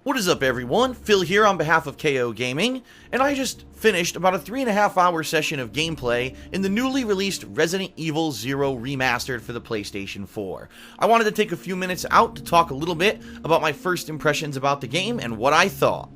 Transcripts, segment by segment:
What is up, everyone? Phil here on behalf of KO Gaming, and I just finished about a 3.5 hour session of gameplay in the newly released Resident Evil 0 Remastered for the PlayStation 4. I wanted to take a few minutes out to talk a little bit about my first impressions about the game and what I thought.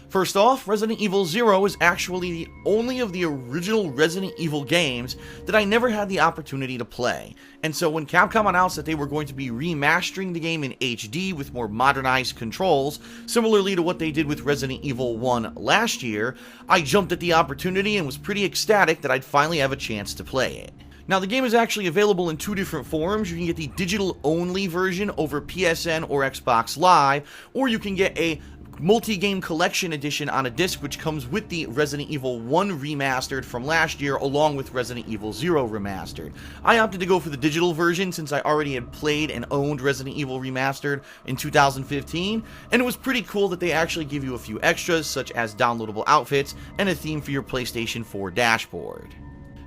First off, Resident Evil 0 is actually the only of the original Resident Evil games that I never had the opportunity to play. And so when Capcom announced that they were going to be remastering the game in HD with more modernized controls, similarly to what they did with Resident Evil 1 last year, I jumped at the opportunity and was pretty ecstatic that I'd finally have a chance to play it. Now, the game is actually available in two different forms. You can get the digital-only version over PSN or Xbox Live, or you can get a multi-game collection edition on a disc which comes with the Resident Evil 1 Remastered from last year along with Resident Evil 0 Remastered. I opted to go for the digital version since I already had played and owned Resident Evil Remastered in 2015, and it was pretty cool that they actually give you a few extras such as downloadable outfits and a theme for your PlayStation 4 dashboard.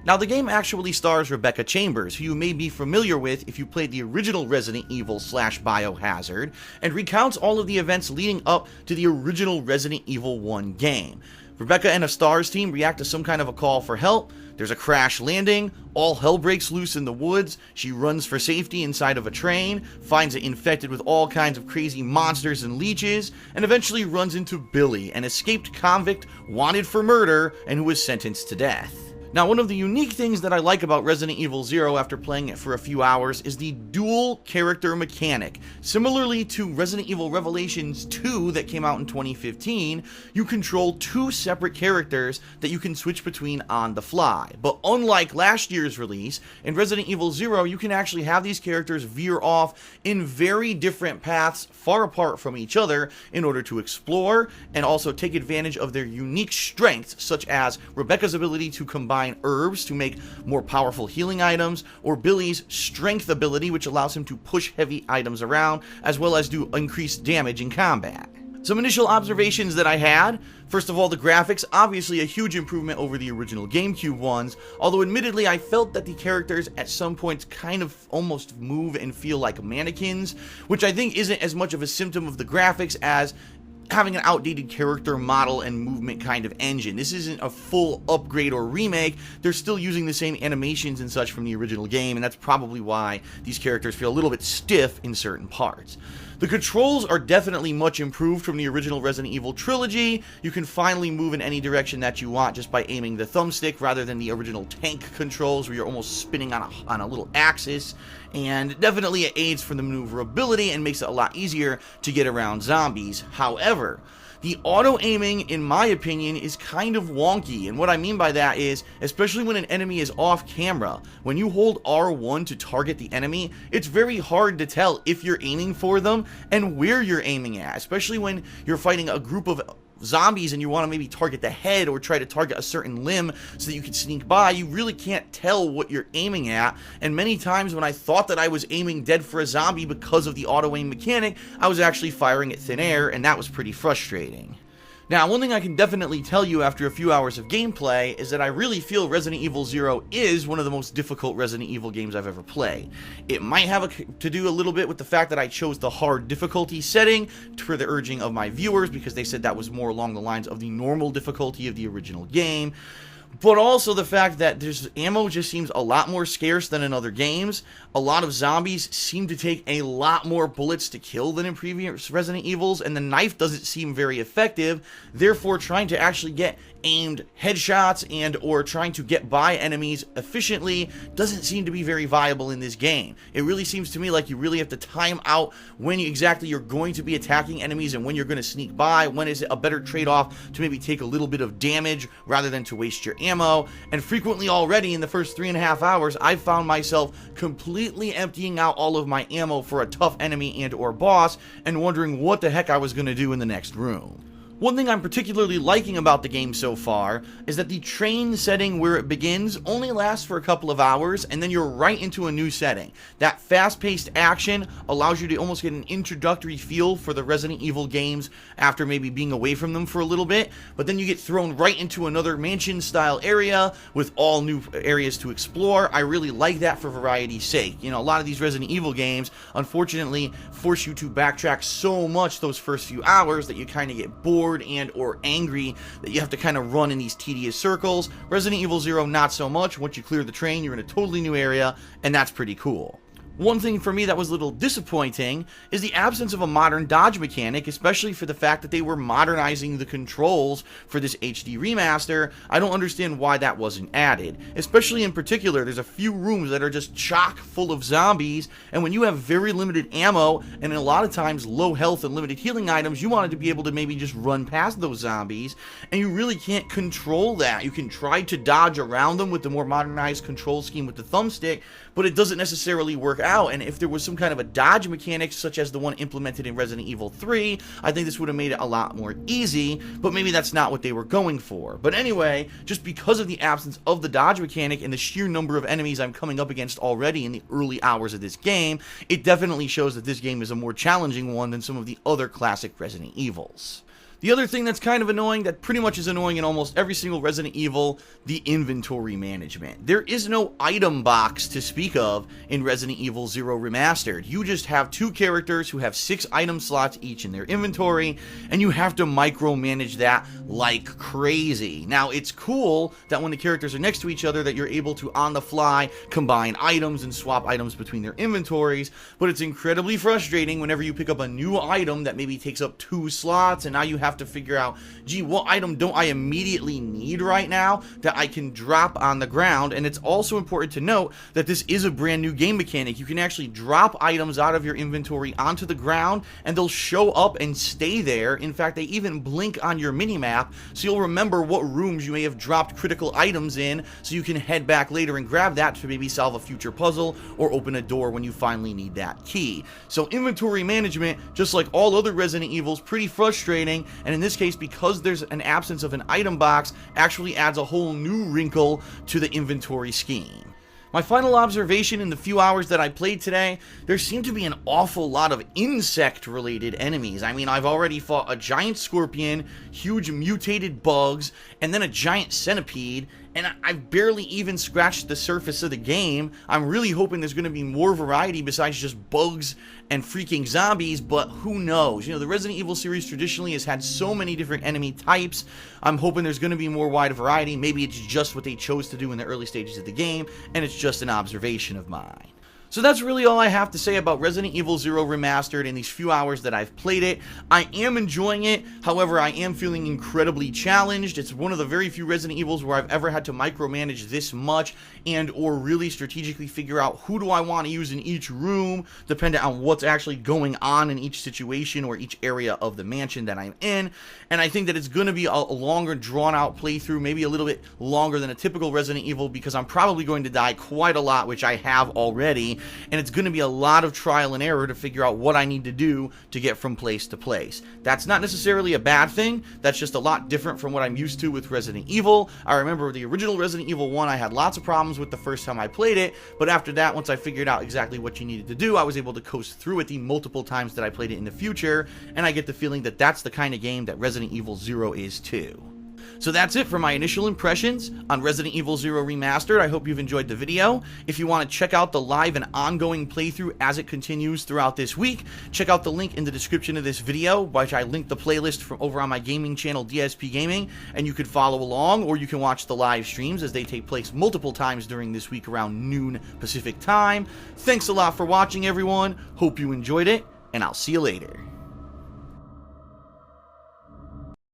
Now, the game actually stars Rebecca Chambers, who you may be familiar with if you played the original Resident Evil / Biohazard, and recounts all of the events leading up to the original Resident Evil 1 game. Rebecca and a STARS team react to some kind of a call for help. There's a crash landing, all hell breaks loose in the woods, she runs for safety inside of a train, finds it infected with all kinds of crazy monsters and leeches, and eventually runs into Billy, an escaped convict wanted for murder and who was sentenced to death. Now, one of the unique things that I like about Resident Evil 0 after playing it for a few hours is the dual character mechanic. Similarly to Resident Evil Revelations 2 that came out in 2015, you control two separate characters that you can switch between on the fly. But unlike last year's release, in Resident Evil 0, you can actually have these characters veer off in very different paths far apart from each other in order to explore and also take advantage of their unique strengths, such as Rebecca's ability to combine herbs to make more powerful healing items, or Billy's strength ability, which allows him to push heavy items around, as well as do increased damage in combat. Some initial observations that I had: first of all, the graphics, obviously a huge improvement over the original GameCube ones, although admittedly I felt that the characters at some points kind of almost move and feel like mannequins, which I think isn't as much of a symptom of the graphics as having an outdated character model and movement kind of engine. This isn't a full upgrade or remake. They're still using the same animations and such from the original game, and that's probably why these characters feel a little bit stiff in certain parts. The controls are definitely much improved from the original Resident Evil trilogy. You can finally move in any direction that you want just by aiming the thumbstick rather than the original tank controls where you're almost spinning on a little axis. And definitely it aids for the maneuverability and makes it a lot easier to get around zombies. However, the auto-aiming, in my opinion, is kind of wonky, and what I mean by that is, especially when an enemy is off-camera, when you hold R1 to target the enemy, it's very hard to tell if you're aiming for them and where you're aiming at, especially when you're fighting a group of zombies and you want to maybe target the head or try to target a certain limb so that you can sneak by. You really can't tell what you're aiming at, and many times when I thought that I was aiming dead for a zombie because of the auto-aim mechanic, I was actually firing at thin air, and that was pretty frustrating. Now, one thing I can definitely tell you after a few hours of gameplay is that I really feel Resident Evil 0 is one of the most difficult Resident Evil games I've ever played. It might have to do a little bit with the fact that I chose the hard difficulty setting for the urging of my viewers, because they said that was more along the lines of the normal difficulty of the original game. But also the fact that there's ammo just seems a lot more scarce than in other games. A lot of zombies seem to take a lot more bullets to kill than in previous Resident Evils, and the knife doesn't seem very effective. Therefore, trying to actually get aimed headshots and or trying to get by enemies efficiently doesn't seem to be very viable in this game. It really seems to me like you really have to time out when exactly you're going to be attacking enemies and when you're going to sneak by. When is it a better trade-off to maybe take a little bit of damage rather than to waste your ammo? And frequently already in the first 3.5 hours, I've found myself completely emptying out all of my ammo for a tough enemy and or boss and wondering what the heck I was going to do in the next room. One thing I'm particularly liking about the game so far is that the train setting where it begins only lasts for a couple of hours, and then you're right into a new setting. That fast-paced action allows you to almost get an introductory feel for the Resident Evil games after maybe being away from them for a little bit, but then you get thrown right into another mansion-style area with all new areas to explore. I really like that for variety's sake. You know, a lot of these Resident Evil games, unfortunately, force you to backtrack so much those first few hours that you kind of get bored and or angry that you have to kind of run in these tedious circles. Resident Evil 0, not so much. Once you clear the train, you're in a totally new area, and that's pretty cool. One thing for me that was a little disappointing is the absence of a modern dodge mechanic, especially for the fact that they were modernizing the controls for this HD remaster. I don't understand why that wasn't added. Especially in particular, there's a few rooms that are just chock full of zombies, and when you have very limited ammo, and a lot of times low health and limited healing items, you wanted to be able to maybe just run past those zombies, and you really can't control that. You can try to dodge around them with the more modernized control scheme with the thumbstick, but it doesn't necessarily work out. And if there was some kind of a dodge mechanic such as the one implemented in Resident Evil 3, I think this would have made it a lot more easy, but maybe that's not what they were going for. But anyway, just because of the absence of the dodge mechanic and the sheer number of enemies I'm coming up against already in the early hours of this game, it definitely shows that this game is a more challenging one than some of the other classic Resident Evils. The other thing that's kind of annoying, that pretty much is annoying in almost every single Resident Evil, the inventory management. There is no item box to speak of in Resident Evil 0 Remastered. You just have two characters who have 6 item slots each in their inventory, and you have to micromanage that like crazy. Now, it's cool that when the characters are next to each other that you're able to, on the fly, combine items and swap items between their inventories, but it's incredibly frustrating whenever you pick up a new item that maybe takes up 2 slots, and now you have to figure out, gee, what item don't I immediately need right now that I can drop on the ground. And it's also important to note that this is a brand new game mechanic. You can actually drop items out of your inventory onto the ground and they'll show up and stay there. In fact, they even blink on your minimap, so you'll remember what rooms you may have dropped critical items in, so you can head back later and grab that to maybe solve a future puzzle or open a door when you finally need that key. So inventory management, just like all other Resident Evils, pretty frustrating. And in this case, because there's an absence of an item box, actually adds a whole new wrinkle to the inventory scheme. My final observation in the few hours that I played today, there seemed to be an awful lot of insect-related enemies. I mean, I've already fought a giant scorpion, huge mutated bugs, and then a giant centipede, and I've barely even scratched the surface of the game. I'm really hoping there's going to be more variety besides just bugs and freaking zombies, but who knows? You know, the Resident Evil series traditionally has had so many different enemy types. I'm hoping there's going to be more wide variety. Maybe it's just what they chose to do in the early stages of the game, and it's just an observation of mine. So that's really all I have to say about Resident Evil 0 Remastered in these few hours that I've played it. I am enjoying it, however, I am feeling incredibly challenged. It's one of the very few Resident Evils where I've ever had to micromanage this much and or really strategically figure out who do I want to use in each room, depending on what's actually going on in each situation or each area of the mansion that I'm in. And I think that it's going to be a longer, drawn-out playthrough, maybe a little bit longer than a typical Resident Evil, because I'm probably going to die quite a lot, which I have already. And it's going to be a lot of trial and error to figure out what I need to do to get from place to place. That's not necessarily a bad thing. That's just a lot different from what I'm used to with Resident Evil. I remember the original Resident Evil 1, I had lots of problems with the first time I played it, but after that, once I figured out exactly what you needed to do, I was able to coast through it the multiple times that I played it in the future, and I get the feeling that that's the kind of game that Resident Evil 0 is too. So that's it for my initial impressions on Resident Evil 0 Remastered. I hope you've enjoyed the video. If you want to check out the live and ongoing playthrough as it continues throughout this week, check out the link in the description of this video, which I linked the playlist from over on my gaming channel, DSP Gaming, and you could follow along, or you can watch the live streams as they take place multiple times during this week around noon Pacific time. Thanks a lot for watching, everyone. Hope you enjoyed it, and I'll see you later.